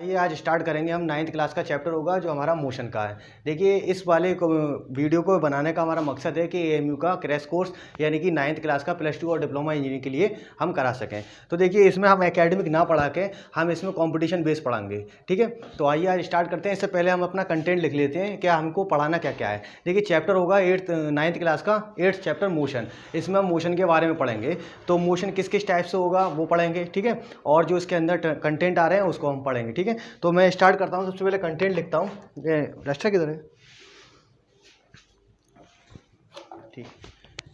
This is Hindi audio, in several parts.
ये आज स्टार्ट करेंगे हम 9th क्लास का चैप्टर होगा जो हमारा मोशन का है। देखिए इस वाले वीडियो को बनाने का हमारा मकसद है कि एएमयू का क्रैश कोर्स यानी कि 9th क्लास का +2 और डिप्लोमा इंजीनियरिंग के लिए हम करा सकें। तो देखिए इसमें हम एकेडमिक ना पढ़ा के हम इसमें कंपटीशन बेस पढ़ाएंगे, ठीक है। तो आइए आज स्टार्ट करते हैं। इससे पहले हम अपना कंटेंट लिख लेते हैं, क्या हमको पढ़ाना क्या क्या है। देखिए चैप्टर होगा 9th क्लास का 8th चैप्टर मोशन। इसमें हम मोशन के बारे में पढ़ेंगे। तो मोशन किस किस टाइप से होगा वो पढ़ेंगे, ठीक है। और जो इसके अंदर कंटेंट आ रहे हैं उसको हम पढ़ेंगे, ठीक है। तो मैं स्टार्ट करता हूँ। सबसे पहले कंटेंट लिखता हूँ। रजिस्टर किधर है? ठीक।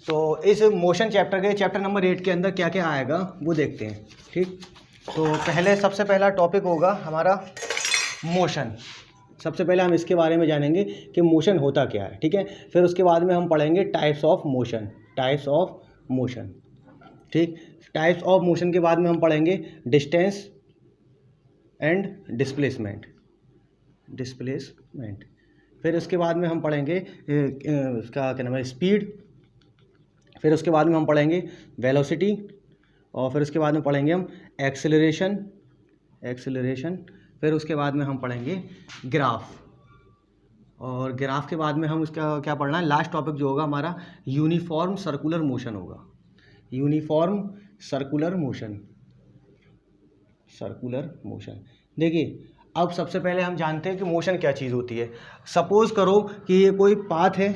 तो इस मोशन चैप्टर के चैप्टर नंबर 8 के अंदर क्या क्या आएगा वो देखते हैं, ठीक। तो पहले सबसे पहला टॉपिक होगा हमारा मोशन। सबसे पहले हम इसके बारे में जानेंगे कि मोशन होता क्या है, ठीक है। फिर उसके बाद में हम पढ़ेंगे types of motion, types of motion, ठीक। टाइप्स ऑफ मोशन के बाद में हम पढ़ेंगे डिस्टेंस एंड डिस्प्लेसमेंट, डिस्प्लेसमेंट। फिर उसके बाद में हम पढ़ेंगे उसका क्या नाम है, स्पीड। फिर उसके बाद में हम पढ़ेंगे वेलोसिटी। और फिर उसके बाद में पढ़ेंगे हम एक्सेलरेशन, एक्सेलरेशन। फिर उसके बाद में हम पढ़ेंगे ग्राफ। और ग्राफ के बाद में हम उसका क्या पढ़ना है, लास्ट टॉपिक जो होगा हमारा यूनिफॉर्म सर्कुलर मोशन होगा। Uniform circular motion, circular motion. देखिए अब सबसे पहले हम जानते हैं कि मोशन क्या चीज़ होती है। सपोज करो कि ये कोई पाथ है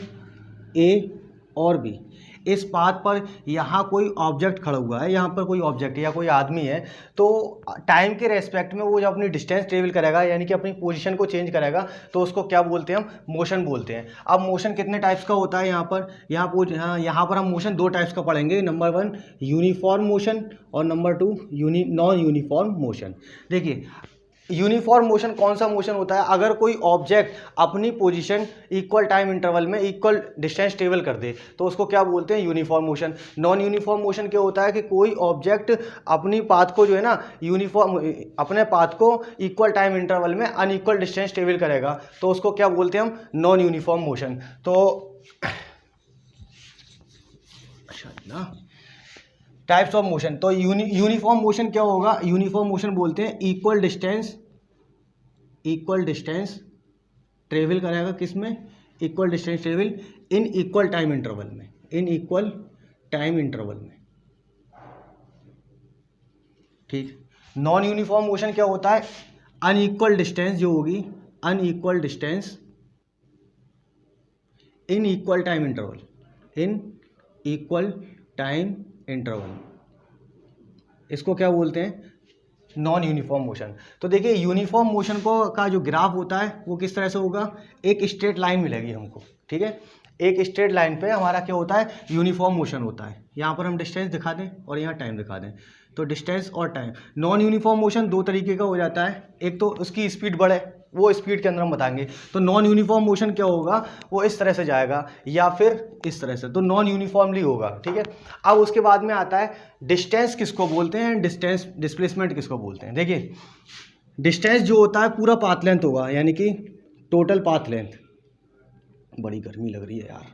ए और बी। इस पाथ पर यहाँ कोई ऑब्जेक्ट खड़ा हुआ है, यहाँ पर कोई ऑब्जेक्ट या कोई आदमी है। तो टाइम के रेस्पेक्ट में वो जब अपनी डिस्टेंस ट्रेवल करेगा यानी कि अपनी पोजीशन को चेंज करेगा तो उसको क्या बोलते हैं, हम मोशन बोलते हैं। अब मोशन कितने टाइप्स का होता है यहाँ पर हम मोशन 2 टाइप्स का पढ़ेंगे। नंबर 1 यूनिफॉर्म मोशन और नंबर 2 नॉन यूनिफॉर्म मोशन। देखिए यूनिफॉर्म मोशन कौन सा मोशन होता है, अगर कोई ऑब्जेक्ट अपनी पोजीशन इक्वल टाइम इंटरवल में इक्वल डिस्टेंस ट्रेवल कर दे तो उसको क्या बोलते हैं, uniform motion. Non uniform motion क्या होता है कि कोई ऑब्जेक्ट अपनी पाथ को जो है ना यूनिफॉर्म, अपने पाथ को इक्वल टाइम इंटरवल में अनइक्वल डिस्टेंस ट्रेवल करेगा तो उसको क्या बोलते हैं हम, नॉन यूनिफॉर्म मोशन। तो टाइप्स ऑफ मोशन। तो यूनिफॉर्म मोशन क्या होगा, यूनिफॉर्म मोशन बोलते हैं इक्वल डिस्टेंस ट्रेवल करेगा किस में, equal distance travel in equal time interval में, इन इक्वल टाइम इंटरवल में, ठीक। नॉन यूनिफॉर्म मोशन क्या होता है, अनइक्वल डिस्टेंस जो होगी, unequal distance in equal time interval, in equal time interval, इसको क्या बोलते हैं, नॉन यूनिफॉर्म मोशन। तो देखिए यूनिफॉर्म मोशन का जो ग्राफ होता है वो किस तरह से होगा, एक स्ट्रेट लाइन मिलेगी हमको, ठीक है। एक स्ट्रेट लाइन पे हमारा क्या होता है, यूनिफॉर्म मोशन होता है। यहाँ पर हम डिस्टेंस दिखा दें और यहाँ टाइम दिखा दें, तो डिस्टेंस और टाइम। नॉन यूनिफॉर्म मोशन 2 तरीके का हो जाता है, एक तो उसकी स्पीड बढ़े, वो स्पीड के अंदर हम बताएंगे। तो नॉन यूनिफॉर्म मोशन क्या होगा, वो इस तरह से जाएगा या फिर इस तरह से, तो नॉन यूनिफॉर्मली होगा, ठीक है। अब उसके बाद में आता है डिस्टेंस किसको बोलते हैं, डिस्टेंस डिस्प्लेसमेंट किसको बोलते हैं। देखिए डिस्टेंस जो होता है पूरा पाथ लेंथ होगा, यानी कि टोटल पाथ लेंथ। बड़ी गर्मी लग रही है यार।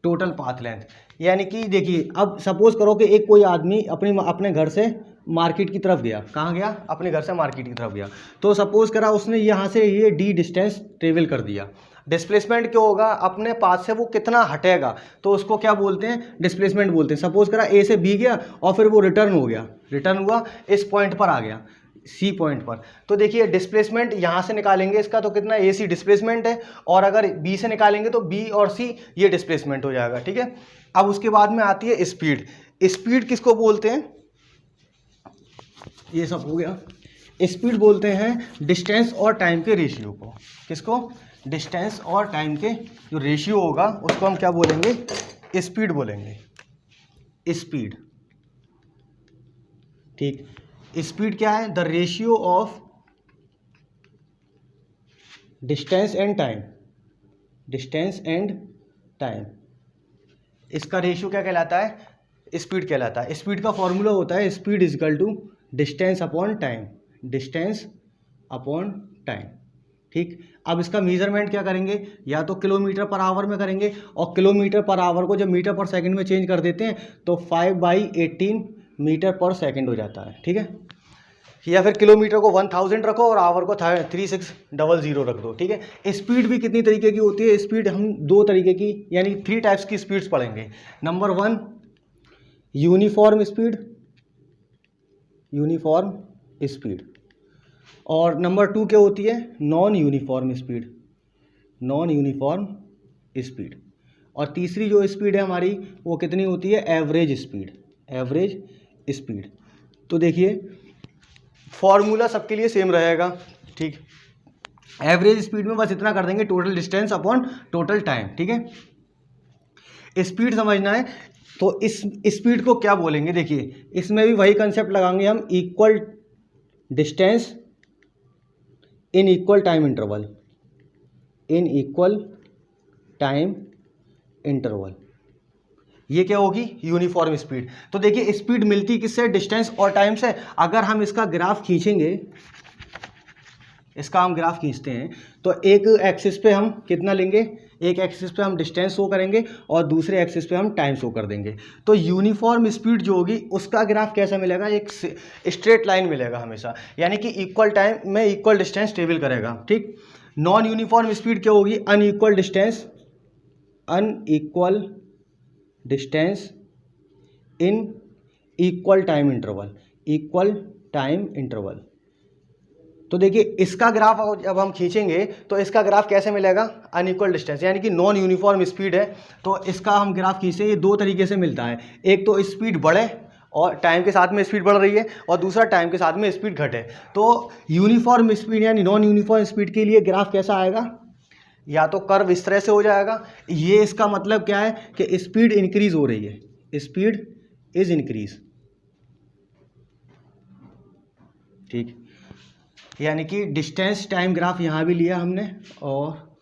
टोटल पाथ लेंथ यानी कि देखिए अब सपोज करो कि एक कोई आदमी अपने घर से मार्केट की तरफ गया। कहाँ गया, अपने घर से मार्केट की तरफ गया। तो सपोज करा उसने यहाँ से ये डी डिस्टेंस ट्रेवल कर दिया। डिस्प्लेसमेंट क्या होगा, अपने पास से वो कितना हटेगा तो उसको क्या बोलते हैं, डिस्प्लेसमेंट बोलते हैं। सपोज करा ए से बी गया और फिर वो रिटर्न हो गया, रिटर्न हुआ इस पॉइंट पर आ गया, सी पॉइंट पर। तो देखिए डिस्प्लेसमेंट यहाँ से निकालेंगे इसका तो कितना, ए सी डिस्प्लेसमेंट है, और अगर बी से निकालेंगे तो बी और सी ये डिस्प्लेसमेंट हो जाएगा, ठीक है। अब उसके बाद में आती है स्पीड। स्पीड किसको बोलते हैं, ये सब हो गया। स्पीड बोलते हैं डिस्टेंस और टाइम के रेशियो को। किसको, डिस्टेंस और टाइम के जो रेशियो होगा उसको हम क्या बोलेंगे, स्पीड बोलेंगे, स्पीड, ठीक। स्पीड क्या है, the ratio of distance and time, distance and time, इसका रेशियो क्या कहलाता है, स्पीड कहलाता है। स्पीड का फॉर्मूला होता है speed is equal to distance upon time, distance upon time, ठीक। अब इसका मेजरमेंट क्या करेंगे, या तो किलोमीटर पर आवर में करेंगे, और किलोमीटर पर आवर को जब मीटर पर सेकंड में चेंज कर देते हैं तो 5/18 मीटर पर सेकंड हो जाता है, ठीक है। या फिर किलोमीटर को 1000 रखो और आवर को 3600 रख दो, ठीक है। स्पीड भी कितनी तरीके की होती है, स्पीड हम 2 तरीके की यानी 3 टाइप्स की स्पीड्स पढ़ेंगे। Number 1 uniform speed, uniform speed, और नंबर 2 क्या होती है, non uniform speed, non uniform speed. और तीसरी जो स्पीड है हमारी वो कितनी होती है, एवरेज स्पीड, एवरेज स्पीड। तो देखिए फॉर्मूला सबके लिए सेम रहेगा, ठीक। एवरेज स्पीड में बस इतना कर देंगे, total distance upon total time, ठीक है। स्पीड समझना है तो इस स्पीड को क्या बोलेंगे, देखिए इसमें भी वही कंसेप्ट लगाएंगे हम, equal distance in equal time interval, in equal time interval. ये क्या होगी, यूनिफॉर्म स्पीड। तो देखिए स्पीड मिलती किससे, डिस्टेंस और टाइम से। अगर हम इसका ग्राफ खींचेंगे, इसका हम ग्राफ खींचते हैं तो एक एक्सिस पे हम कितना लेंगे, एक एक्सिस पे हम डिस्टेंस शो करेंगे और दूसरे एक्सिस पे हम टाइम शो कर देंगे। तो यूनिफॉर्म स्पीड जो होगी उसका ग्राफ कैसा मिलेगा, एक स्ट्रेट लाइन मिलेगा हमेशा, यानी कि इक्वल टाइम में इक्वल डिस्टेंस ट्रेवल करेगा, ठीक। नॉन यूनिफॉर्म स्पीड क्या होगी, unequal distance, unequal distance in equal time interval, equal time interval. तो देखिए इसका ग्राफ जब हम खींचेंगे तो इसका ग्राफ कैसे मिलेगा, अनइक्वल डिस्टेंस, यानी कि नॉन यूनिफॉर्म स्पीड है। तो इसका हम ग्राफ खींचते हैं, ये 2 तरीके से मिलता है, एक तो स्पीड बढ़े और टाइम के साथ में स्पीड बढ़ रही है, और दूसरा टाइम के साथ में स्पीड घटे। तो यूनिफॉर्म स्पीड यानी नॉन यूनिफॉर्म स्पीड के लिए ग्राफ कैसा आएगा, या तो कर्व इस तरह से हो जाएगा, ये इसका मतलब क्या है कि स्पीड इंक्रीज हो रही है, स्पीड इज इंक्रीज, ठीक। यानी कि डिस्टेंस टाइम ग्राफ यहां भी लिया हमने। और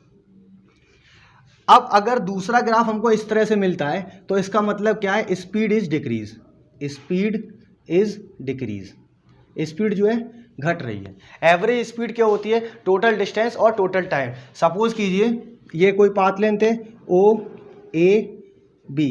अब अगर दूसरा ग्राफ हमको इस तरह से मिलता है तो इसका मतलब क्या है, speed is decrease, speed is decrease, speed जो है घट रही है। एवरेज स्पीड क्या होती है, टोटल डिस्टेंस और टोटल टाइम। सपोज कीजिए ये कोई पाथ लेंथ है ओ ए बी,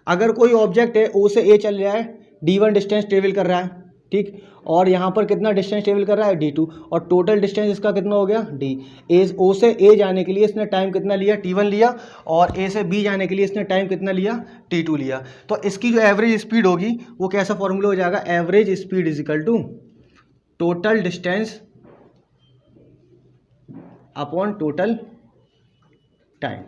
अगर कोई ऑब्जेक्ट है ओ से ए चल रहा है, d1 डिस्टेंस ट्रेवल कर रहा है, ठीक, और यहाँ पर कितना डिस्टेंस ट्रेवल कर रहा है, d2, और टोटल डिस्टेंस इसका कितना हो गया, d। ओ से ए जाने के लिए इसने टाइम कितना लिया, t1 लिया, और ए से बी जाने के लिए इसने टाइम कितना लिया, t2 लिया। तो इसकी जो एवरेज स्पीड होगी वो कैसा फॉर्मूला हो जाएगा, average speed is equal to total distance upon total time.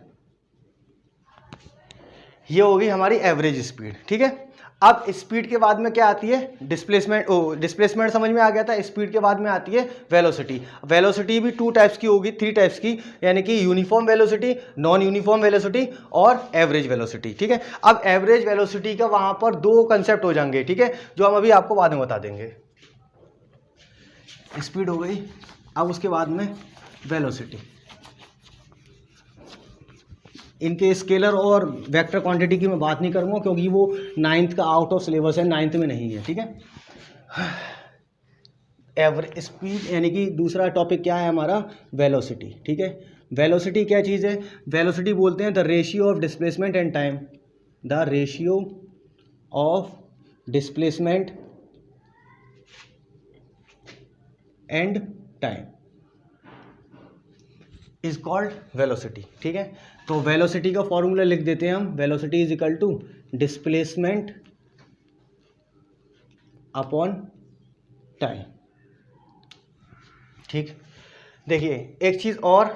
ये होगी हमारी एवरेज स्पीड, ठीक है। अब स्पीड के बाद में क्या आती है, डिस्प्लेसमेंट। डिस्प्लेसमेंट समझ में आ गया था। स्पीड के बाद में आती है वेलोसिटी। वेलोसिटी भी 2 टाइप्स की होगी, 3 टाइप्स की, यानी कि uniform velocity, non uniform velocity और एवरेज वेलोसिटी, ठीक है। अब एवरेज वेलोसिटी का वहां पर 2 कंसेप्ट हो जाएंगे, ठीक है, जो हम अभी आपको बाद में बता देंगे। स्पीड हो गई, अब उसके बाद में वेलोसिटी। इनके स्केलर और वेक्टर क्वांटिटी की मैं बात नहीं करूँगा क्योंकि वो 9th का आउट ऑफ सिलेबस है, 9th में नहीं है, ठीक है। एवरेज स्पीड यानी कि दूसरा टॉपिक क्या है हमारा, वेलोसिटी, ठीक है। वेलोसिटी क्या चीज़ है, वेलोसिटी बोलते हैं the ratio of displacement and time, the ratio of displacement and time is called velocity, ठीक है। तो वेलोसिटी का फॉर्मूला लिख देते हैं हम, velocity is equal to displacement upon time, ठीक। देखिए एक चीज़ और,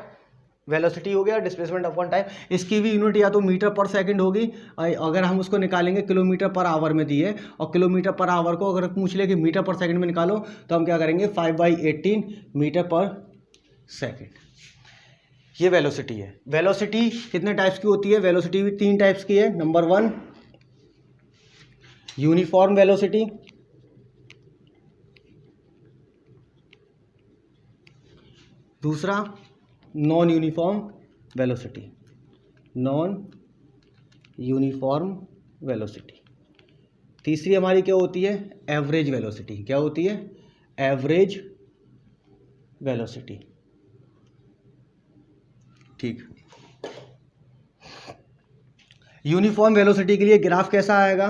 वेलोसिटी हो गया, डिस्प्लेसमेंट अपॉन टाइम, इसकी भी यूनिट या तो मीटर पर सेकंड होगी, अगर हम उसको निकालेंगे किलोमीटर पर आवर में दी है, और किलोमीटर पर आवर को अगर पूछ ले कि मीटर पर सेकंड में निकालो तो हम क्या करेंगे, 5/18 मीटर पर सेकंड। ये वेलोसिटी है। वेलोसिटी कितने टाइप्स की होती है, वेलोसिटी भी 3 टाइप्स की है। नंबर 1 यूनिफॉर्म वेलोसिटी, दूसरा non uniform velocity, non uniform velocity, तीसरी हमारी क्या होती है, एवरेज वेलोसिटी। क्या होती है, एवरेज वेलोसिटी, ठीक। यूनिफॉर्म वेलोसिटी के लिए ग्राफ कैसा आएगा,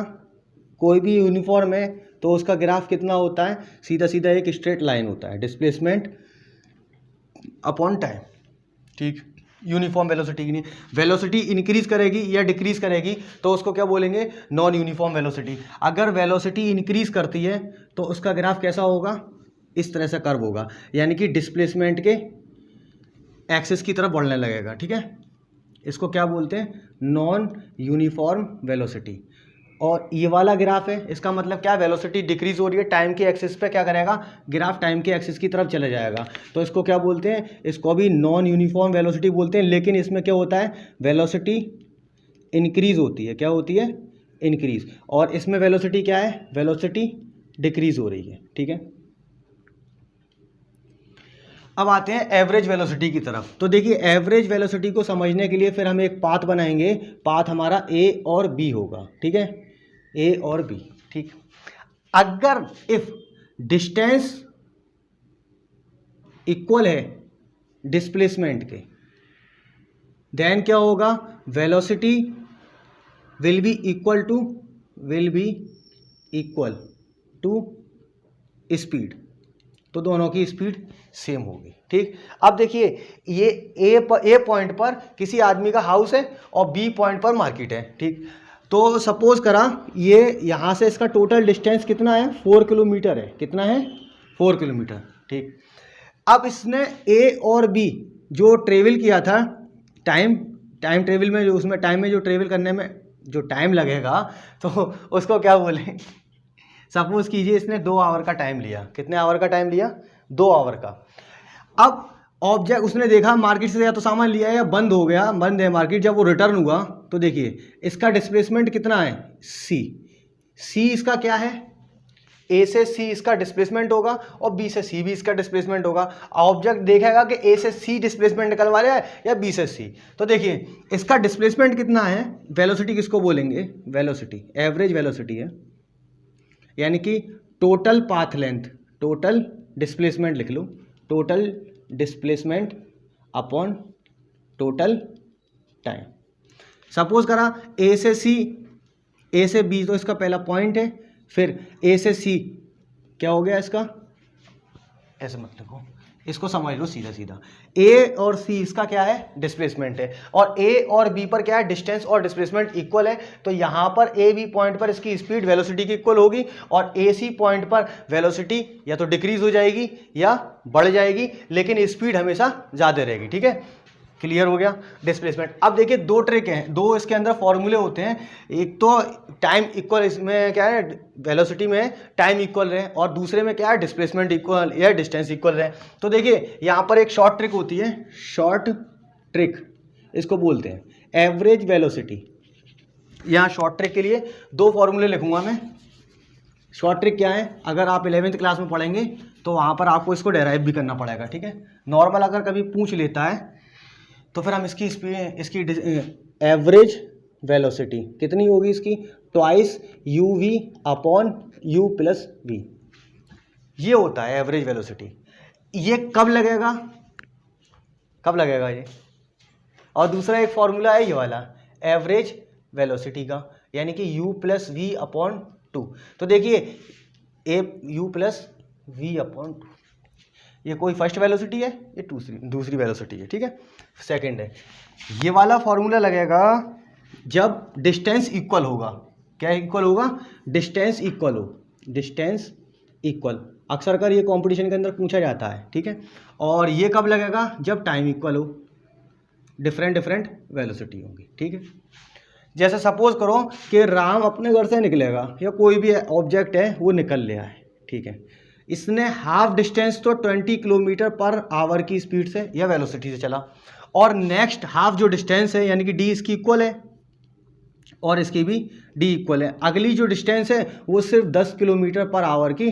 कोई भी यूनिफॉर्म है तो उसका ग्राफ कितना होता है, सीधा सीधा एक स्ट्रेट लाइन होता है, डिस्प्लेसमेंट अपॉन टाइम, ठीक। यूनिफॉर्म वेलोसिटी की नहीं, वेलोसिटी इंक्रीज करेगी या डिक्रीज करेगी तो उसको क्या बोलेंगे, नॉन यूनिफॉर्म वेलोसिटी। अगर वेलोसिटी इंक्रीज करती है तो उसका ग्राफ कैसा होगा, इस तरह से कर्व होगा, यानी कि डिस्प्लेसमेंट के एक्सिस की तरफ बढ़ने लगेगा, ठीक है। इसको क्या बोलते हैं, नॉन यूनिफॉर्म वेलोसिटी। और ये वाला ग्राफ है, इसका मतलब क्या, वेलोसिटी डिक्रीज हो रही है, टाइम के एक्सिस पे क्या करेगा, ग्राफ टाइम के एक्सिस की तरफ चले जाएगा, तो इसको क्या बोलते हैं, इसको भी नॉन यूनिफॉर्म वेलोसिटी बोलते हैं। लेकिन इसमें क्या होता है, वेलोसिटी इंक्रीज होती है, क्या होती है, इंक्रीज, और इसमें वेलोसिटी क्या है, वेलोसिटी डिक्रीज हो रही है, ठीक है। अब आते हैं एवरेज वेलोसिटी की तरफ। तो देखिए एवरेज वेलोसिटी को समझने के लिए फिर हम एक पाथ बनाएंगे, पाथ हमारा ए और बी होगा, ठीक है, ए और बी, ठीक। अगर इफ डिस्टेंस इक्वल है डिस्प्लेसमेंट के, देन क्या होगा, velocity will be equal to speed, तो दोनों की स्पीड सेम होगी, ठीक। अब देखिए ये ए पॉइंट पर किसी आदमी का हाउस है और बी पॉइंट पर मार्केट है, ठीक। तो सपोज करा ये यहाँ से इसका टोटल डिस्टेंस कितना है, 4 किलोमीटर है, कितना है, 4 किलोमीटर, ठीक। अब इसने ए और बी जो ट्रेवल किया था, टाइम ट्रेवल में जो उसमें टाइम में जो ट्रेवल करने में जो टाइम लगेगा तो उसको क्या बोले, सपोज कीजिए इसने 2 आवर का टाइम लिया, कितने आवर का टाइम लिया, 2 आवर का। अब ऑब्जेक्ट उसने देखा मार्केट से या तो सामान लिया या बंद हो गया, बंद है मार्केट, जब वो रिटर्न हुआ तो देखिए इसका डिस्प्लेसमेंट कितना है, सी इसका क्या है, ए से सी इसका डिस्प्लेसमेंट होगा और बी से सी भी इसका डिस्प्लेसमेंट होगा। ऑब्जेक्ट देखेगा कि ए से सी डिस्प्लेसमेंट निकलवा रहा है या बी से सी, तो देखिए इसका डिस्प्लेसमेंट कितना है, वेलोसिटी किसको बोलेंगे, वेलोसिटी, एवरेज वेलोसिटी है, यानी कि total path length, total displacement लिख लो, total displacement upon total time. Suppose करा ए से सी, ए से बी तो इसका पहला पॉइंट है, फिर ए से सी क्या हो गया इसका, ऐसे मत लिखो, इसको समझ लो सीधा सीधा, ए और सी इसका क्या है, डिस्प्लेसमेंट है, और ए और बी पर क्या है, डिस्टेंस और डिस्प्लेसमेंट इक्वल है, तो यहां पर ए बी पॉइंट पर इसकी स्पीड वेलोसिटी की इक्वल होगी, और ए सी पॉइंट पर वेलोसिटी या तो डिक्रीज हो जाएगी या बढ़ जाएगी, लेकिन स्पीड हमेशा ज्यादा रहेगी, ठीक है। क्लियर हो गया डिस्प्लेसमेंट। अब देखिए 2 ट्रिक हैं, 2 इसके अंदर फॉर्मूले होते हैं, एक तो टाइम इक्वल, इसमें क्या है, वेलोसिटी में टाइम इक्वल रहे, और दूसरे में क्या है, डिस्प्लेसमेंट इक्वल या डिस्टेंस इक्वल रहे। तो देखिए यहाँ पर एक शॉर्ट ट्रिक होती है, शॉर्ट ट्रिक इसको बोलते हैं एवरेज वेलोसिटी। यहाँ शॉर्ट ट्रिक के लिए 2 फॉर्मूले लिखूंगा मैं। शॉर्ट ट्रिक क्या है, अगर आप 11वीं क्लास में पढ़ेंगे तो वहाँ पर आपको इसको डेराइव भी करना पड़ेगा, ठीक है। नॉर्मल अगर कभी पूछ लेता है तो फिर हम इसकी एवरेज वेलोसिटी कितनी होगी इसकी, twice U V upon U plus V, ये होता है एवरेज वेलोसिटी। ये कब लगेगा ये, और दूसरा एक फॉर्मूला है ये वाला एवरेज वेलोसिटी का, यानी कि u प्लस वी अपॉन 2। तो देखिए ए यू प्लस वी अपॉन 2, ये कोई फर्स्ट वेलोसिटी है, ये दूसरी वेलोसिटी है, ठीक है, सेकंड है। ये वाला फॉर्मूला लगेगा जब डिस्टेंस इक्वल होगा, क्या इक्वल होगा, डिस्टेंस इक्वल हो, डिस्टेंस इक्वल, अक्सर कर ये कंपटीशन के अंदर पूछा जाता है, ठीक है। और ये कब लगेगा, जब टाइम इक्वल हो, डिफरेंट वेलोसिटी होगी, ठीक है। जैसे सपोज करो कि राम अपने घर से निकलेगा, या कोई भी ऑब्जेक्ट है वो निकल लिया है, ठीक है, इसने हाफ डिस्टेंस तो 20 किलोमीटर पर आवर की स्पीड से या वेलोसिटी से चला, और नेक्स्ट हाफ जो डिस्टेंस है यानी कि डी इसकी इक्वल है और इसकी भी डी इक्वल है, अगली जो डिस्टेंस है वो सिर्फ 10 किलोमीटर पर आवर की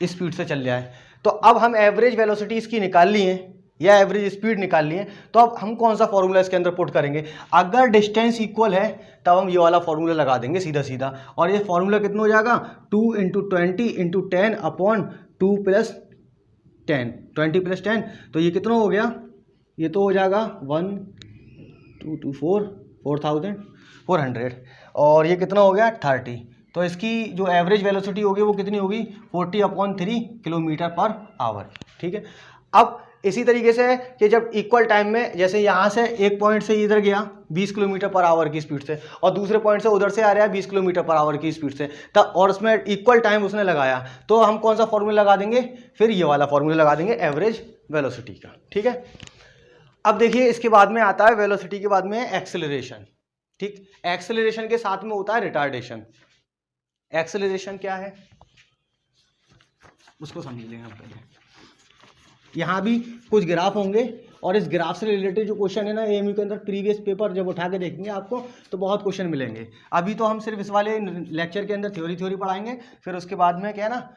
स्पीड से चल जाए। तो अब हम एवरेज वेलोसिटी इसकी निकाल ली है या एवरेज स्पीड निकाल ली है, तो अब हम कौन सा फॉर्मूला इसके अंदर पुट करेंगे, अगर डिस्टेंस इक्वल है तब हम ये वाला फॉर्मूला लगा देंगे सीधा सीधा, और ये फॉर्मूला कितना हो जाएगा, 2 × 20 × 10 अपॉन 2 + 10, 20 + 10, तो ये कितना हो गया, ये तो हो जाएगा 1 2 2 4 4400, और ये कितना हो गया 30, तो इसकी जो एवरेज वेलोसिटी होगी वो कितनी होगी 40/3 किलोमीटर पर आवर। ठीक है। अब इसी तरीके से कि जब इक्वल टाइम में, जैसे यहाँ से एक पॉइंट से इधर गया 20 किलोमीटर पर आवर की स्पीड से, और दूसरे पॉइंट से उधर से आ रहा है 20 किलोमीटर पर आवर की स्पीड से, तब और उसमें इक्वल टाइम उसने लगाया, तो हम कौन सा फॉर्मूला लगा देंगे, फिर ये वाला फॉर्मूला लगा देंगे एवरेज वेलोसिटी का। ठीक है। अब देखिए इसके बाद में आता है वेलोसिटी के बाद में एक्सेलरेशन। ठीक, एक्सेलरेशन के साथ में होता है रिटार्डेशन। एक्सेलरेशन क्या है उसको समझ लेंगे हम पहले। यहाँ भी कुछ ग्राफ होंगे और इस ग्राफ से रिलेटेड जो क्वेश्चन है ना एएमयू के अंदर प्रीवियस पेपर जब उठा के देखेंगे आपको तो बहुत क्वेश्चन मिलेंगे। अभी तो हम सिर्फ इस वाले लेक्चर के अंदर थ्योरी पढ़ाएंगे, फिर उसके बाद में क्या है ना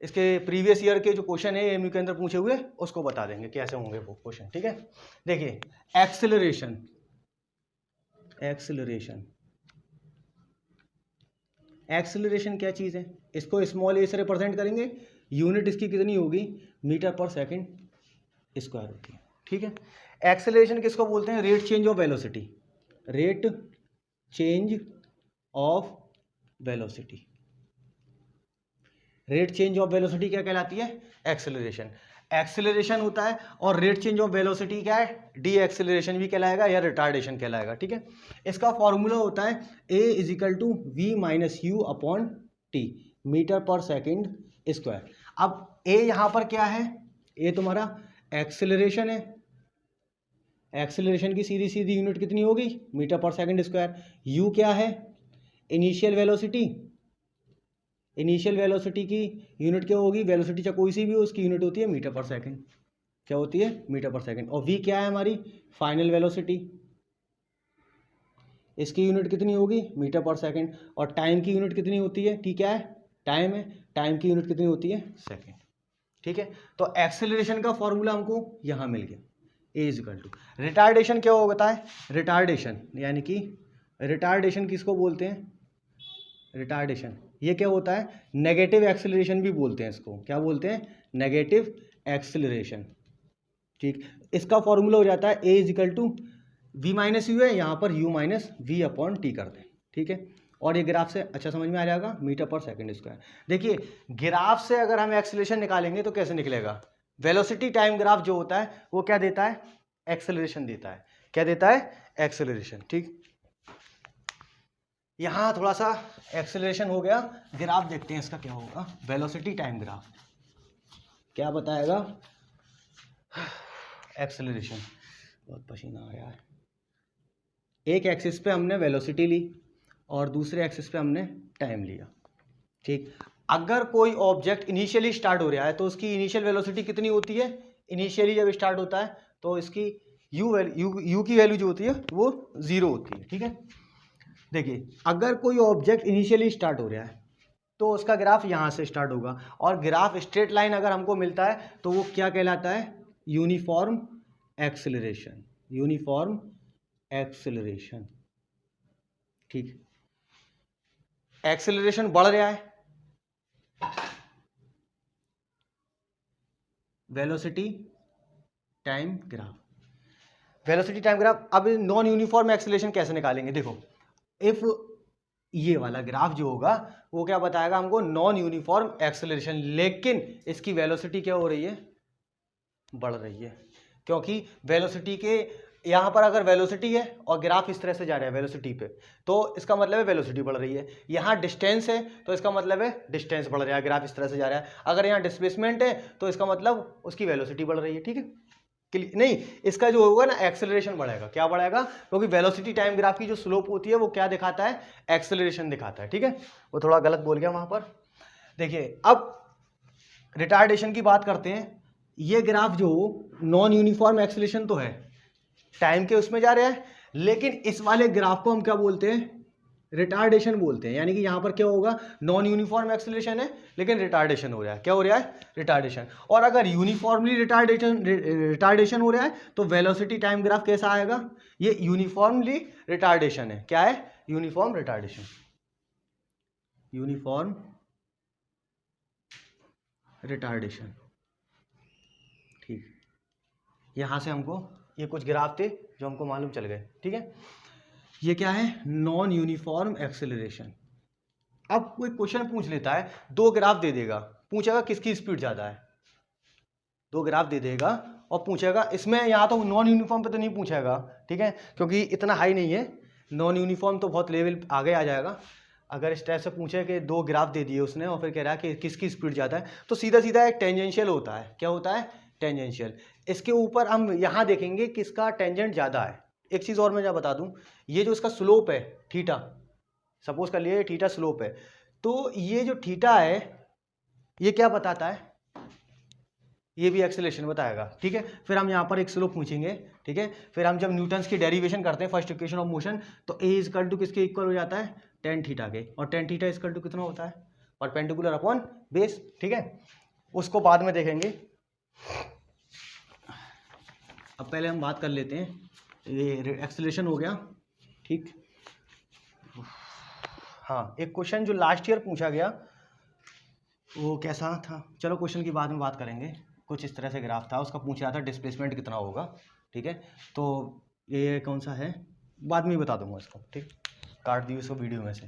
इसके प्रीवियस ईयर के जो क्वेश्चन है एएमयू के अंदर पूछे हुए उसको बता देंगे कैसे होंगे वो क्वेश्चन। ठीक है। देखिए एक्सेलरेशन, एक्सेलरेशन एक्सेलरेशन क्या चीज़ है, इसको स्मॉल ए से रिप्रेजेंट करेंगे, यूनिट इसकी कितनी होगी मीटर पर सेकंड स्क्वायर होती है। ठीक है। एक्सेलरेशन किसको बोलते हैं, rate change of velocity, rate change of velocity. Rate change of velocity क्या कहलाती है, एक्सेलरेशन। एक्सेलरेशन होता है और रेट चेंज ऑफ वेलोसिटी क्या है, डी एक्सेलरेशन भी कहलाएगा या रिटार्डेशन कहलाएगा। ठीक है। इसका फॉर्मूला होता है A = V-U/T मीटर पर सेकंड स्क्वायर। अब A यहाँ पर क्या है, A तुम्हारा एक्सेलरेशन है, एक्सेलरेशन की सीधी सीधी यूनिट कितनी होगी मीटर पर सेकंड स्क्वायर। U क्या है, इनिशियल वेलोसिटी, इनिशियल वेलोसिटी की यूनिट क्या होगी, वेलोसिटी चाहे कोई सी भी हो उसकी यूनिट होती है मीटर पर सेकंड, क्या होती है मीटर पर सेकंड। और V क्या है हमारी फाइनल वेलोसिटी, इसकी यूनिट कितनी होगी मीटर पर सेकंड। और टाइम की यूनिट कितनी होती है, T क्या है टाइम है, टाइम की यूनिट कितनी होती है सेकंड। ठीक है। तो एक्सेलरेशन का फॉर्मूला हमको यहाँ मिल गया, A = रिटार्डेशन क्या होता है, रिटार्डेशन यानी कि रिटार्डेशन किसको बोलते हैं, रिटार्डेशन ये क्या होता है, नेगेटिव एक्सेलरेशन भी बोलते हैं इसको, क्या बोलते हैं नेगेटिव एक्सेलरेशन। ठीक, इसका फॉर्मूला हो जाता है A = V-U है, यहाँ पर U-V/T कर दें। ठीक है। और ये ग्राफ से अच्छा समझ में आ जाएगा मीटर पर सेकंड स्क्वायर। देखिए ग्राफ से अगर हम एक्सेलरेशन निकालेंगे तो कैसे निकलेगा, वेलोसिटी टाइम ग्राफ जो होता है वो क्या देता है, एक्सेलरेशन देता है, क्या देता है एक्सेलरेशन। ठीक, यहाँ थोड़ा सा एक्सेलरेशन हो गया, ग्राफ देखते हैं इसका क्या होगा, वेलोसिटी टाइम ग्राफ क्या बताएगा, एक्सेलरेशन। बहुत पसीना आ रहा है। एक एक्सिस पे हमने वेलोसिटी ली और दूसरे एक्सिस पे हमने टाइम लिया। ठीक, अगर कोई ऑब्जेक्ट इनिशियली स्टार्ट हो रहा है तो उसकी इनिशियल वेलोसिटी कितनी होती है, इनिशियली जब स्टार्ट होता है तो इसकी यू की वैल्यू जो होती है वो 0 होती है। ठीक है। देखिए अगर कोई ऑब्जेक्ट इनिशियली स्टार्ट हो रहा है तो उसका ग्राफ यहाँ से स्टार्ट होगा, और ग्राफ स्ट्रेट लाइन अगर हमको मिलता है तो वो क्या कहलाता है, यूनिफॉर्म एक्सेलरेशन, यूनिफॉर्म एक्सेलरेशन। ठीक, एक्सेलरेशन बढ़ रहा है, velocity time graph, velocity time graph. अब नॉन यूनिफॉर्म एक्सेलरेशन कैसे निकालेंगे, देखो इफ ये वाला ग्राफ जो होगा वो क्या बताएगा हमको, नॉन यूनिफॉर्म एक्सेलरेशन, लेकिन इसकी वेलोसिटी क्या हो रही है, बढ़ रही है, क्योंकि वेलोसिटी के यहाँ पर अगर वेलोसिटी है और ग्राफ इस तरह से जा रहा है वेलोसिटी पे, तो इसका मतलब है वेलोसिटी बढ़ रही है। यहाँ डिस्टेंस है तो इसका मतलब है डिस्टेंस बढ़ रहा है, ग्राफ इस तरह से जा रहा है। अगर यहाँ डिस्प्लेसमेंट है तो इसका मतलब उसकी वेलोसिटी बढ़ रही है। ठीक है, नहीं, इसका जो होगा ना एक्सेलरेशन बढ़ेगा, क्या बढ़ेगा, क्योंकि वेलोसिटी टाइम ग्राफ की जो स्लोप होती है वो क्या दिखाता है, एक्सेलरेशन दिखाता है। ठीक है, वो थोड़ा गलत बोल गया वहां पर। देखिए अब रिटार्डेशन की बात करते हैं। ये ग्राफ जो नॉन यूनिफॉर्म एक्सेलरेशन तो है, टाइम के उसमें जा रहा है, लेकिन इस वाले ग्राफ को हम क्या बोलते हैं, रिटार्डेशन बोलते हैं। यानी कि यहाँ पर क्या होगा, नॉन यूनिफॉर्म एक्सेलरेशन है लेकिन रिटार्डेशन हो रहा है, क्या हो रहा है, रिटार्डेशन। और अगर यूनिफॉर्मली रिटार्डेशन हो रहा है तो वेलोसिटी टाइम ग्राफ कैसा आएगा, ये यूनिफॉर्मली रिटार्डेशन है, क्या है, यूनिफॉर्म रिटार्डेशन, यूनिफॉर्म रिटार्डेशन। ठीक, यहां से हमको ये कुछ ग्राफ थे जो हमको मालूम चल गए। ठीक है, ये क्या है, नॉन यूनिफॉर्म एक्सेलरेशन। अब कोई क्वेश्चन पूछ लेता है, दो ग्राफ दे देगा, पूछेगा किसकी स्पीड ज़्यादा है, दो ग्राफ दे देगा और पूछेगा, इसमें यहाँ तो नॉन यूनिफॉर्म पे तो नहीं पूछेगा, ठीक है, क्योंकि इतना हाई नहीं है, नॉन यूनिफॉर्म तो बहुत लेवल आगे आ जाएगा। अगर इस टाइप से पूछे कि दो ग्राफ दे दिए उसने और फिर कह रहा है कि किसकी स्पीड ज़्यादा है, तो सीधा सीधा एक टेंजेंशियल होता है। क्या होता है? टेंजेंशियल। इसके ऊपर हम यहाँ देखेंगे किसका टेंजेंट ज़्यादा है। एक चीज़ और मैं जब बता दूँ, ये जो इसका स्लोप है थीटा, सपोज कर लिए थीटा स्लोप है, तो ये जो थीटा है ये क्या बताता है? ये भी एक्सेलरेशन बताएगा, ठीक है। फिर हम यहाँ पर एक स्लोप पूछेंगे, ठीक है। फिर हम जब न्यूटन्स की डेरिवेशन करते हैं फर्स्ट इक्वेशन ऑफ मोशन, तो ए इजकल टू किसके इक्वल हो जाता है? टेन थीटा के, और टेन थीटा इजकल टू कितना होता है? परपेंडिकुलर अपॉन बेस, ठीक है। उसको बाद में देखेंगे, अब पहले हम बात कर लेते हैं, ये एक्सेलरेशन हो गया, ठीक। हाँ, एक क्वेश्चन जो लास्ट ईयर पूछा गया वो कैसा था, चलो क्वेश्चन की बाद में बात करेंगे। कुछ इस तरह से ग्राफ था, उसका पूछ रहा था डिस्प्लेसमेंट कितना होगा, ठीक है। तो ये कौन सा है, बाद में ही बता दूंगा इसको, ठीक। काट दिए इसको वीडियो में से,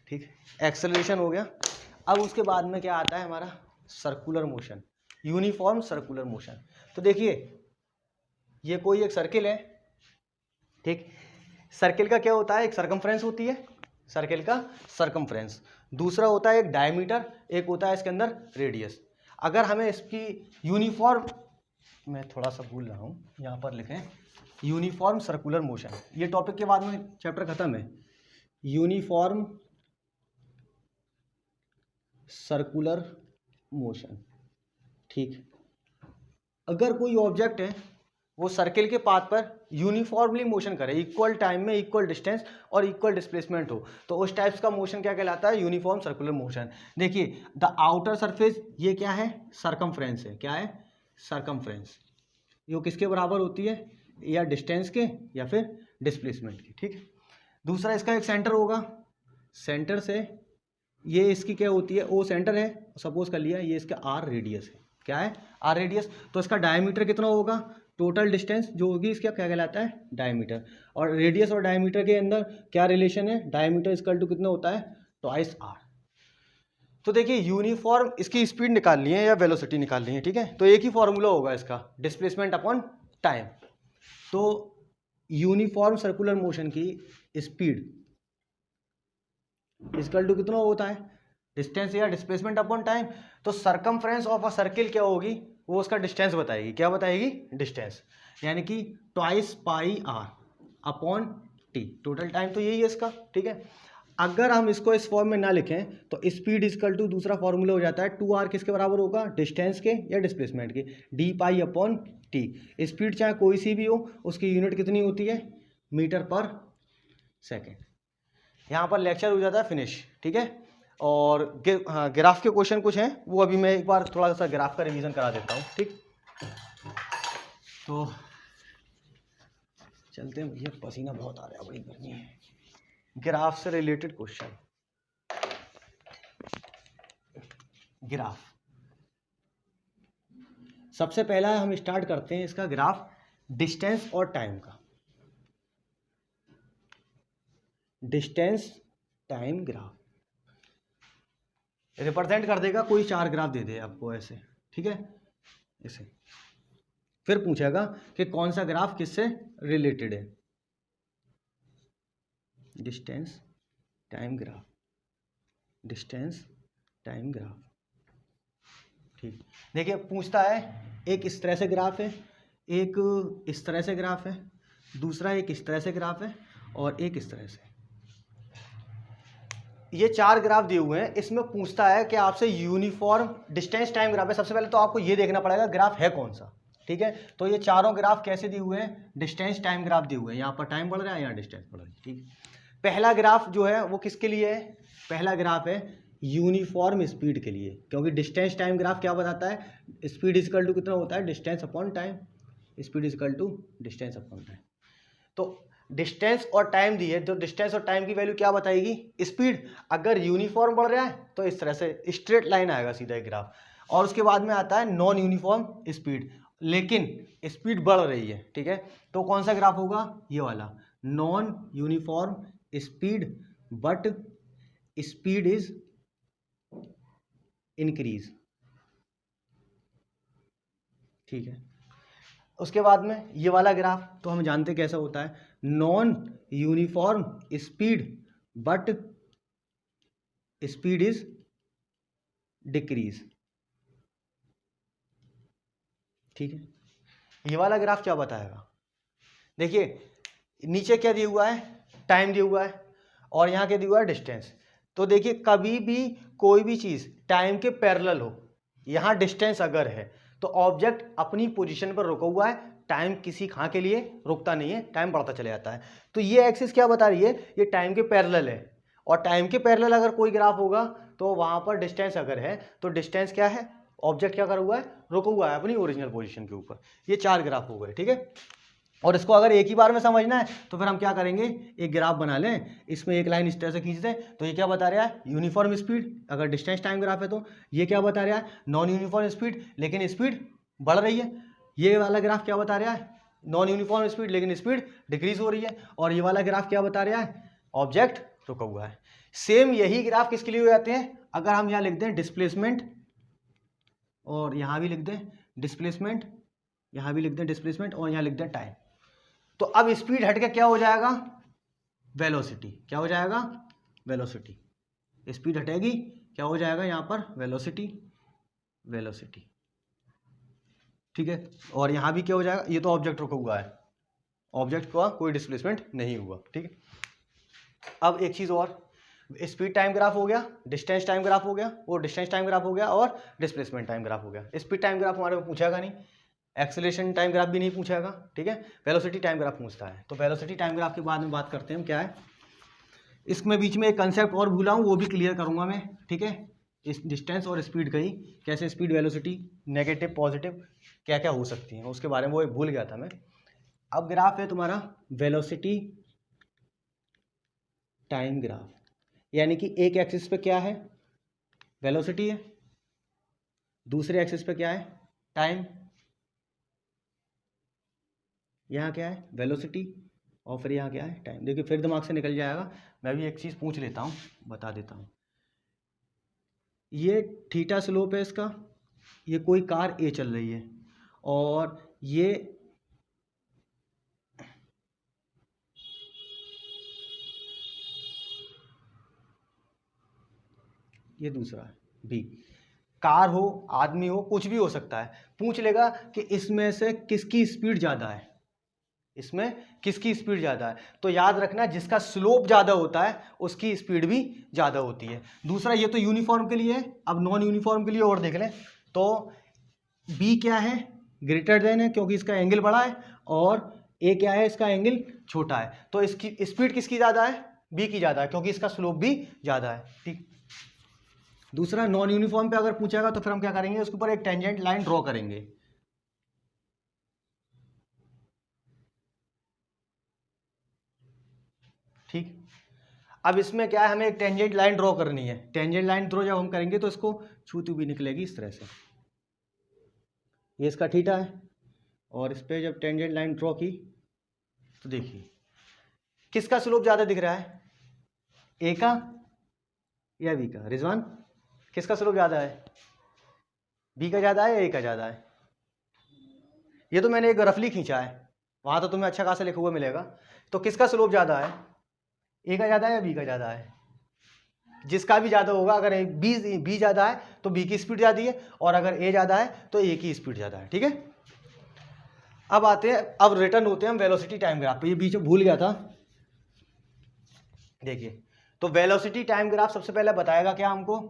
ठीक। एक्सेलरेशन हो गया। अब उसके बाद में क्या आता है हमारा? Circular motion, uniform circular motion. तो देखिए ये कोई एक सर्किल है, ठीक। सर्किल का क्या होता है? एक सरकमफ्रेंस होती है, सर्किल का सरकमफ्रेंस, दूसरा होता है एक डायमीटर, एक होता है इसके अंदर रेडियस। अगर हमें इसकी यूनिफॉर्म, मैं थोड़ा सा भूल रहा हूँ, यहाँ पर लिखें यूनिफॉर्म सर्कुलर मोशन, ये टॉपिक के बाद में चैप्टर खत्म है। यूनिफॉर्म सर्कुलर मोशन, ठीक। अगर कोई ऑब्जेक्ट है वो सर्किल के पाथ पर यूनिफॉर्मली मोशन करे, इक्वल टाइम में इक्वल डिस्टेंस और इक्वल डिस्प्लेसमेंट हो, तो उस टाइप्स का मोशन क्या कहलाता है? Uniform circular motion. देखिए द आउटर सरफेस, ये क्या है? सरकमफ्रेंस है। क्या है? सरकमफ्रेंस। ये किसके बराबर होती है? या डिस्टेंस के या फिर डिस्प्लेसमेंट की, ठीक। दूसरा इसका एक सेंटर होगा, सेंटर से ये इसकी क्या होती है? ओ सेंटर है, सपोज कर लिया, ये इसका आर रेडियस है। क्या है? R radius. तो इसका डायमीटर कितना होगा? टोटल डिस्टेंस जो होगी इसका क्या कहलाता है? डायमीटर। और रेडियस और डायमीटर के अंदर क्या रिलेशन है? डायमीटर इक्वल टू कितना होता है? Twice R. तो देखिए यूनिफॉर्म, इसकी स्पीड निकालनी है या वेलोसिटी निकालनी है, ठीक है। तो एक ही फॉर्मूला होगा इसका, डिस्प्लेसमेंट अपॉन टाइम। तो यूनिफॉर्म सर्कुलर मोशन की स्पीड इक्वल टू कितना होता है? डिस्टेंस या डिस्प्लेसमेंट अपॉन टाइम। तो सरकमफ्रेंस ऑफ अ सर्किल क्या होगी? वो उसका डिस्टेंस बताएगी। क्या बताएगी? डिस्टेंस, यानी कि twice pi R upon T. Total time तो यही है इसका, ठीक है। अगर हम इसको इस फॉर्म में ना लिखें तो स्पीड इक्वल टू दूसरा फॉर्मूला हो जाता है 2r किसके बराबर होगा? डिस्टेंस के या डिस्प्लेसमेंट के, D pi upon T. Speed चाहे कोई सी भी हो, उसकी यूनिट कितनी होती है? मीटर पर सेकेंड। यहाँ पर लेक्चर हो जाता है फिनिश, ठीक है। और हाँ, ग्राफ के क्वेश्चन कुछ हैं, वो अभी मैं एक बार थोड़ा सा ग्राफ का रिवीजन करा देता हूँ, ठीक। तो चलते हैं भैया, पसीना बहुत आ रहा है, बड़ी गर्मी है। ग्राफ से रिलेटेड क्वेश्चन, ग्राफ सबसे पहला हम स्टार्ट करते हैं इसका ग्राफ डिस्टेंस और टाइम का। डिस्टेंस टाइम ग्राफ रिप्रेजेंट कर देगा, कोई चार ग्राफ दे दे आपको ऐसे, ठीक है, ऐसे। फिर पूछेगा कि कौन सा ग्राफ किससे रिलेटेड है। Distance time graph, distance time graph, ठीक। देखिए पूछता है, एक इस तरह से ग्राफ है, एक इस तरह से ग्राफ है, दूसरा एक इस तरह से ग्राफ है, और एक इस तरह से। ये चार ग्राफ दिए हुए हैं। इसमें पूछता है कि आपसे यूनिफॉर्म डिस्टेंस टाइम ग्राफ है। सबसे पहले तो आपको ये देखना पड़ेगा ग्राफ है कौन सा, ठीक है। तो ये चारों ग्राफ कैसे दिए हुए हैं? डिस्टेंस टाइम ग्राफ दिए हुए हैं। यहाँ पर टाइम बढ़ रहा है, यहाँ डिस्टेंस बढ़ रहा है, ठीक। पहला ग्राफ जो है वो किसके लिए है? पहला ग्राफ है यूनिफॉर्म स्पीड के लिए, क्योंकि डिस्टेंस टाइम ग्राफ क्या बताता है? स्पीड इक्वल टू कितना होता है? Distance upon time. Speed equal to distance upon time. तो डिस्टेंस और टाइम दी है, तो डिस्टेंस और टाइम की वैल्यू क्या बताएगी? स्पीड। अगर यूनिफॉर्म बढ़ रहा है तो इस तरह से स्ट्रेट लाइन आएगा सीधा एक ग्राफ। और उसके बाद में आता है नॉन यूनिफॉर्म स्पीड, लेकिन स्पीड बढ़ रही है, ठीक है। तो कौन सा ग्राफ होगा? ये वाला, non uniform speed but speed is increase. ठीक है, उसके बाद में ये वाला ग्राफ तो हम जानते कैसा होता है, non uniform speed but speed is decrease. ठीक है, ये वाला ग्राफ क्या बताएगा, देखिए नीचे क्या दिया हुआ है, टाइम दिया हुआ है और यहाँ क्या दिया हुआ है, डिस्टेंस। तो देखिए कभी भी कोई भी चीज़ टाइम के पैरेलल हो, यहाँ डिस्टेंस अगर है तो ऑब्जेक्ट अपनी पोजीशन पर रुका हुआ है, टाइम किसी खां के लिए रुकता नहीं है, टाइम बढ़ता चले जाता है। तो ये एक्सिस क्या बता रही है, ये टाइम के पैरेलल है, और टाइम के पैरेलल अगर कोई ग्राफ होगा तो वहाँ पर डिस्टेंस अगर है तो डिस्टेंस क्या है, ऑब्जेक्ट क्या करा हुआ है, रुका हुआ है अपनी ओरिजिनल पोजीशन के ऊपर। ये 4 ग्राफ हो गए। ठीक है, और इसको अगर एक ही बार में समझना है तो फिर हम क्या करेंगे, एक ग्राफ बना लें, इसमें एक लाइन इस तरह से खींच दें। तो ये क्या बता रहा है, यूनिफॉर्म स्पीड, अगर डिस्टेंस टाइम ग्राफ है तो ये क्या बता रहा है, नॉन यूनिफॉर्म स्पीड लेकिन स्पीड बढ़ रही है। ये वाला ग्राफ क्या बता रहा है, नॉन यूनिफॉर्म स्पीड लेकिन स्पीड डिक्रीज हो रही है। और ये वाला ग्राफ क्या बता रहा है, ऑब्जेक्ट रुका हुआ है। सेम यही ग्राफ किसके लिए हो जाते हैं, अगर हम यहाँ लिख दें डिस्प्लेसमेंट और यहाँ भी लिख दें डिस्प्लेसमेंट, यहाँ भी लिख दें डिस्प्लेसमेंट और यहाँ लिख दें टाइम। तो अब स्पीड हट के क्या हो जाएगा, वेलोसिटी। क्या हो जाएगा, वेलोसिटी। स्पीड हटेगी, क्या हो जाएगा यहाँ पर, वेलोसिटी, वेलोसिटी। ठीक है, और यहाँ भी क्या हो जाएगा, ये तो ऑब्जेक्ट रुका हुआ है, ऑब्जेक्ट का कोई डिस्प्लेसमेंट नहीं हुआ। ठीक है, अब एक चीज़ और, स्पीड टाइम ग्राफ हो गया, डिस्टेंस टाइम ग्राफ हो गया, वो डिस्टेंस टाइम ग्राफ हो गया और डिस्प्लेसमेंट टाइम ग्राफ हो गया। स्पीड टाइम ग्राफ हमारे को पूछेगा नहीं, एक्सेलरेशन टाइम ग्राफ भी नहीं पूछेगा। ठीक है, वेलोसिटी टाइम ग्राफ पूछता है। तो वेलोसिटी टाइम ग्राफ के बाद में बात करते हैं क्या है, इसमें बीच में एक कंसेप्ट और भूला हूँ, वो भी क्लियर करूँगा मैं। ठीक है, इस डिस्टेंस और स्पीड का ही, कैसे स्पीड वेलोसिटी नेगेटिव पॉजिटिव क्या क्या हो सकती हैं उसके बारे में वो भूल गया था मैं। अब ग्राफ है तुम्हारा वेलोसिटी टाइम ग्राफ, यानी कि एक एक्सिस पे क्या है, वेलोसिटी है, दूसरे एक्सिस पे क्या है, टाइम, यहाँ क्या है, वेलोसिटी, और फिर यहाँ क्या है, टाइम। देखिए फिर दिमाग से निकल जाएगा, मैं भी एक चीज़ पूछ लेता हूँ, बता देता हूँ। ये थीटा स्लोप है इसका, ये कोई कार ए चल रही है और ये दूसरा है बी। कार हो, आदमी हो, कुछ भी हो सकता है। पूछ लेगा कि इसमें से किसकी स्पीड ज़्यादा है, इसमें किसकी स्पीड ज़्यादा है, तो याद रखना जिसका स्लोप ज़्यादा होता है उसकी स्पीड भी ज़्यादा होती है। दूसरा, ये तो यूनिफॉर्म के लिए है, अब नॉन यूनिफॉर्म के लिए और देख लें तो बी क्या है, ग्रेटर देन है क्योंकि इसका एंगल बड़ा है, और ए क्या है, इसका एंगल छोटा है। तो इसकी स्पीड किसकी ज़्यादा है, बी की ज़्यादा है क्योंकि इसका स्लोप भी ज़्यादा है। ठीक, दूसरा नॉन यूनिफॉर्म पे अगर पूछेगा तो फिर हम क्या करेंगे, उसके ऊपर एक टेंजेंट लाइन ड्रॉ करेंगे। ठीक, अब इसमें क्या है, हमें एक टेंजेंट लाइन ड्रॉ करनी है। टेंजेंट लाइन ड्रॉ जब हम करेंगे तो इसको छूती हुई निकलेगी इस तरह से, ये इसका थीटा है, और इस पर जब टेंजेंट लाइन ड्रॉ की तो देखिए किसका स्लोप ज़्यादा दिख रहा है, ए का या बी का, रिजवान किसका स्लोप ज़्यादा है, बी का ज़्यादा है या ए का ज़्यादा है। ये तो मैंने एक रफली खींचा है, वहाँ तो तुम्हें अच्छा खासा लिखा हुआ मिलेगा। तो किसका स्लोप ज़्यादा है, ए का ज़्यादा है या बी का ज़्यादा है, जिसका भी ज़्यादा होगा, अगर बी ज़्यादा है तो बी की स्पीड ज़्यादा है, और अगर ए ज़्यादा है तो ए की स्पीड ज़्यादा है। ठीक है, अब आते हैं, अब रिटर्न होते हैं हम वेलोसिटी टाइम ग्राफ पे, ये बीच में भूल गया था। देखिए तो वेलोसिटी टाइम ग्राफ सबसे पहले बताएगा क्या हमको,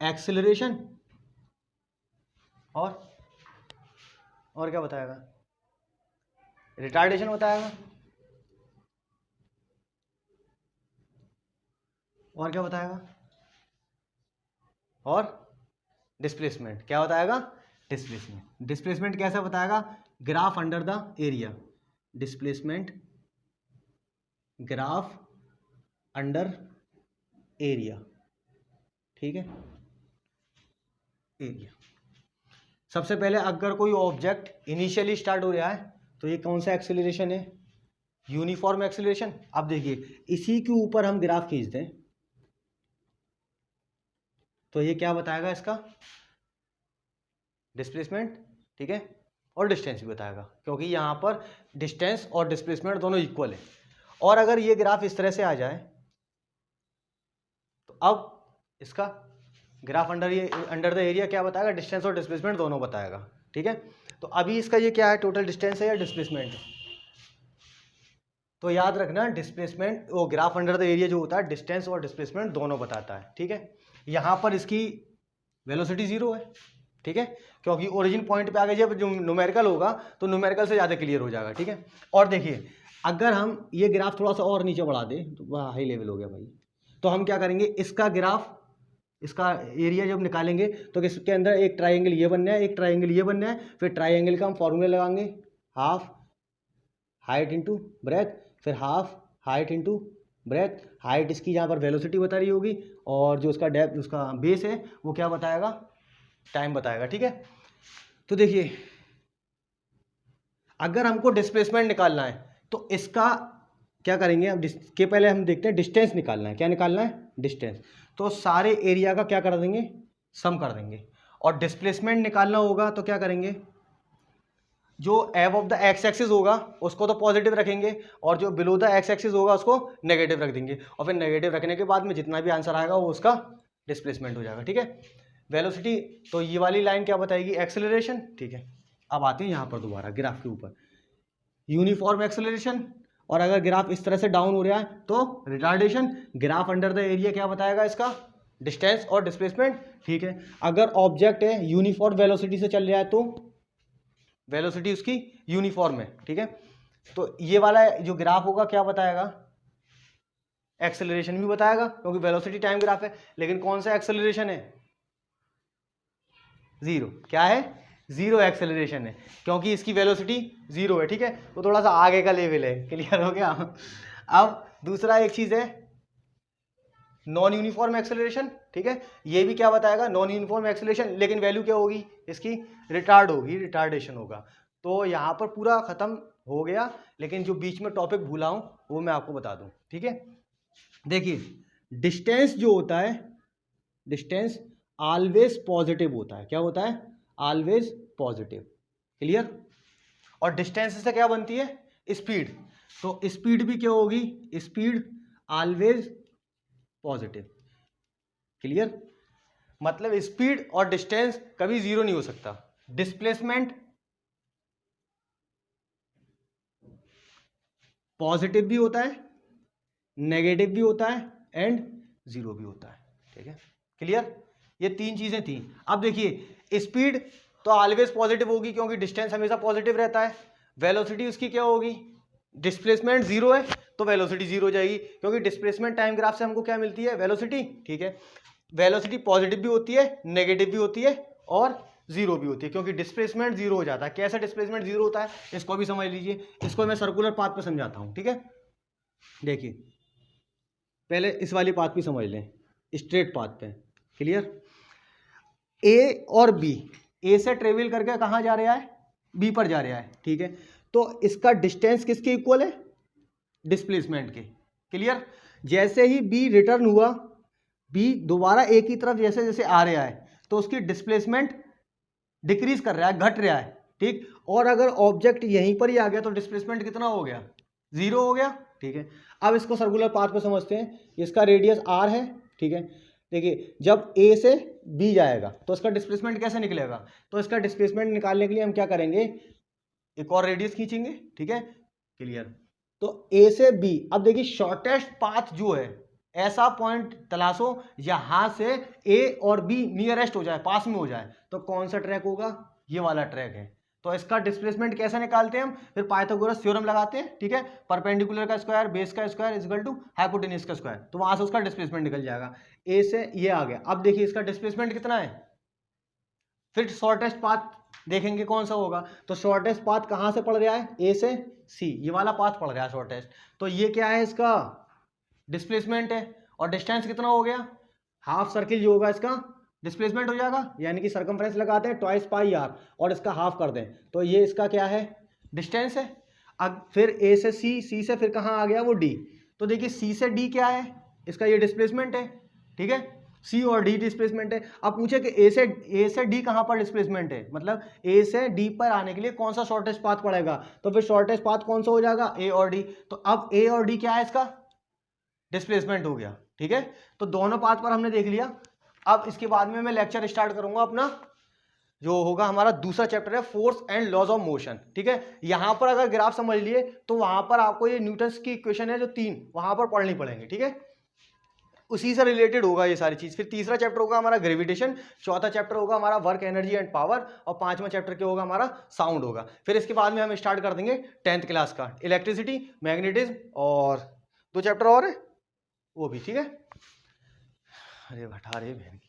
एक्सेलरेशन और क्या बताएगा, रिटार्डेशन बताएगा, और क्या बताएगा, और डिस्प्लेसमेंट। क्या बताएगा, डिस्प्लेसमेंट। डिस्प्लेसमेंट कैसे बताएगा, graph under the area, displacement graph under area. ठीक है, एरिया। सबसे पहले अगर कोई ऑब्जेक्ट इनिशियली स्टार्ट हो रहा है तो ये कौन सा एक्सेलरेशन है, यूनिफॉर्म एक्सेलरेशन। अब देखिए इसी के ऊपर हम ग्राफ खींचते हैं, तो ये क्या बताएगा इसका डिस्प्लेसमेंट, ठीक है, और डिस्टेंस भी बताएगा, क्योंकि यहाँ पर डिस्टेंस और डिस्प्लेसमेंट दोनों इक्वल है। और अगर ये ग्राफ इस तरह से आ जाए तो अब इसका ग्राफ अंडर द एरिया क्या बताएगा, डिस्टेंस और डिस्प्लेसमेंट दोनों बताएगा, ठीक है। तो अभी इसका ये क्या है, टोटल डिस्टेंस है या डिस्प्लेसमेंट है? तो याद रखना डिस्प्लेसमेंट, वो ग्राफ अंडर द एरिया जो होता है डिस्टेंस और डिस्प्लेसमेंट दोनों बताता है, ठीक है। यहाँ पर इसकी वेलोसिटी 0 है, ठीक है, क्योंकि ओरिजिन पॉइंट पे आगे जब जो न्यूमेरिकल होगा तो न्यूमेरिकल से ज़्यादा क्लियर हो जाएगा, ठीक है। और देखिए अगर हम ये ग्राफ थोड़ा सा और नीचे बढ़ा दें तो वह हाई लेवल हो गया भाई, तो हम क्या करेंगे, इसका ग्राफ, इसका एरिया जब निकालेंगे तो इसके अंदर एक ट्राइंगल ये बनना है, एक ट्राइंगल ये बनना है, फिर ट्राइंगल का हम फॉर्मूला लगाएंगे, हाफ हाइट इंटू ब्रेथ, फिर half height into breadth, height इसकी यहाँ पर वेलोसिटी बता रही होगी, और जो उसका डेप्थ, उसका बेस है वो क्या बताएगा, टाइम बताएगा, ठीक है। तो देखिए अगर हमको डिस्प्लेसमेंट निकालना है तो इसका क्या करेंगे हम, के पहले हम देखते हैं डिस्टेंस निकालना है, क्या निकालना है, डिस्टेंस। तो सारे एरिया का क्या कर देंगे, सम कर देंगे। और डिस्प्लेसमेंट निकालना होगा तो क्या करेंगे, जो एब ऑफ द एक्स एक्सिस होगा उसको तो पॉजिटिव रखेंगे, और जो बिलो द एक्स एक्सिस होगा उसको नेगेटिव रख देंगे, और फिर नेगेटिव रखने के बाद में जितना भी आंसर आएगा वो उसका डिस्प्लेसमेंट हो जाएगा, ठीक है। वेलोसिटी तो ये वाली लाइन क्या बताएगी, एक्सेलरेशन, ठीक है। अब आते हैं यहाँ पर दोबारा ग्राफ के ऊपर, यूनिफॉर्म एक्सेलरेशन, और अगर ग्राफ इस तरह से डाउन हो रहा है तो retardation. Graph under the area क्या बताएगा इसका, डिस्टेंस और डिस्प्लेसमेंट, ठीक है। अगर ऑब्जेक्ट है यूनिफॉर्म वेलोसिटी से चल रहा है तो वेलोसिटी उसकी यूनिफॉर्म है, ठीक है। तो ये वाला जो ग्राफ होगा क्या बताएगा, एक्सेलरेशन भी बताएगा, क्योंकि वेलोसिटी टाइम ग्राफ है, लेकिन कौन सा एक्सेलरेशन है, 0, क्या है, 0 एक्सेलरेशन है, क्योंकि इसकी वेलोसिटी 0 है, ठीक है। तो थोड़ा सा आगे का लेवल है, क्लियर हो गया। अब दूसरा एक चीज है नॉन यूनिफॉर्म एक्सेलरेशन, ठीक है। ये भी क्या बताएगा, नॉन यूनिफॉर्म एक्सेलरेशन, लेकिन वैल्यू क्या होगी इसकी, रिटार्ड होगी, रिटार्डेशन होगा। तो यहाँ पर पूरा खत्म हो गया, लेकिन जो बीच में टॉपिक भूला हूँ वो मैं आपको बता दूँ, ठीक है। देखिए डिस्टेंस जो होता है, डिस्टेंस ऑलवेज पॉजिटिव होता है, क्या होता है, ऑलवेज पॉजिटिव, क्लियर। और डिस्टेंस से क्या बनती है, स्पीड, तो स्पीड भी क्या होगी, स्पीड ऑलवेज पॉजिटिव, क्लियर। मतलब स्पीड और डिस्टेंस कभी 0 नहीं हो सकता। डिस्प्लेसमेंट पॉजिटिव भी होता है, नेगेटिव भी होता है, एंड 0 भी होता है, ठीक है, क्लियर। ये तीन चीजें थी। अब देखिए स्पीड तो ऑलवेज पॉजिटिव होगी, क्योंकि डिस्टेंस हमेशा पॉजिटिव रहता है। वेलोसिटी उसकी क्या होगी, डिस्प्लेसमेंट 0 है तो वेलोसिटी 0 हो जाएगी, क्योंकि डिस्प्लेसमेंट टाइम ग्राफ से हमको क्या मिलती है, वेलोसिटी, ठीक है। वेलोसिटी पॉजिटिव भी होती है, नेगेटिव भी होती है, और 0 भी होती है, क्योंकि डिस्प्लेसमेंट 0 हो जाता है। कैसा डिस्प्लेसमेंट 0 होता है, इसको भी समझ लीजिए। इसको मैं सर्कुलर पाथ पे समझाता हूँ, ठीक है। देखिए पहले इस वाली पाथ भी समझ लें, स्ट्रेट पाथ पे, क्लियर। ए और बी, ए से ट्रेवल करके कहाँ जा रहा है, बी पर जा रहा है, ठीक है। तो इसका डिस्टेंस किसके इक्वल है, डिस्प्लेसमेंट के, क्लियर। जैसे ही बी रिटर्न हुआ, बी दोबारा ए की तरफ जैसे जैसे आ रहा है तो उसकी डिस्प्लेसमेंट डिक्रीज कर रहा है, घट रहा है, ठीक। और अगर ऑब्जेक्ट यहीं पर ही आ गया तो डिस्प्लेसमेंट कितना हो गया, 0 हो गया, ठीक है। अब इसको सर्कुलर पाथ पे समझते हैं। इसका रेडियस r है, ठीक है। देखिए जब a से b जाएगा तो इसका डिस्प्लेसमेंट कैसे निकलेगा, तो इसका डिस्प्लेसमेंट निकालने के लिए हम क्या करेंगे, एक और रेडियस खींचेंगे, ठीक है, क्लियर। तो a से b, अब देखिए शॉर्टेस्ट पाथ जो है, ऐसा पॉइंट तलाशो यहां से a और b नियरेस्ट हो जाए, पास में हो जाए, तो कौन सा ट्रैक होगा, ये वाला ट्रैक है। तो इसका डिस्प्लेसमेंट कैसे निकालते हैं हम, फिर पाइथागोरस थ्योरम लगाते हैं, ठीक है। परपेंडिकुलर का स्क्वायर बेस का square is equal to hypotenuse का स्क्वायर, तो वहां से उसका डिस्प्लेसमेंट निकल जाएगा। ए से ये आ गया, अब देखिए इसका डिस्प्लेसमेंट कितना है, फिर शॉर्टेस्ट पाथ देखेंगे कौन सा होगा। तो शॉर्टेस्ट पाथ कहां से पड़ रहा है, ए से सी, ये वाला पाथ पड़ रहा है शॉर्टेस्ट। तो ये क्या है, इसका डिस्प्लेसमेंट है। और डिस्टेंस कितना हो गया, हाफ सर्किल जो होगा इसका डिस्प्लेसमेंट हो जाएगा, यानी कि सर्कमफ्रेंस लगाते हैं ट्वाइस पाई आर और इसका हाफ कर दें, तो ये इसका क्या है, डिस्टेंस है। अब फिर ए से सी, सी से फिर कहाँ आ गया वो डी, तो देखिए सी से डी क्या है, इसका ये डिस्प्लेसमेंट है, ठीक है। सी और डी डिस्प्लेसमेंट है। अब पूछे कि ए से डी कहाँ पर डिस्प्लेसमेंट है, मतलब ए से डी पर आने के लिए कौन सा शॉर्टेस्ट पाथ पड़ेगा, तो फिर शॉर्टेस्ट पाथ कौन सा हो जाएगा, ए और डी। तो अब ए और डी क्या है, इसका डिस्प्लेसमेंट हो गया, ठीक है। तो दोनों पाथ पर हमने देख लिया। अब इसके बाद में मैं लेक्चर स्टार्ट करूंगा अपना, जो होगा हमारा दूसरा चैप्टर है force and laws of motion, ठीक है। यहां पर अगर ग्राफ समझ लिए तो वहां पर आपको ये न्यूटन्स की इक्वेशन है जो 3 वहां पर पढ़नी पड़ेंगे, ठीक है। उसी से रिलेटेड होगा ये सारी चीज। फिर तीसरा चैप्टर होगा हमारा ग्रेविटेशन, चौथा चैप्टर होगा हमारा वर्क एनर्जी एंड पावर, और पांचवा चैप्टर क्या होगा हमारा, साउंड होगा। फिर इसके बाद में हम स्टार्ट कर देंगे 10th क्लास का इलेक्ट्रिसिटी, मैग्नेटिज्म, और 2 चैप्टर और है वो भी, ठीक है। अरे बता रहे बहन की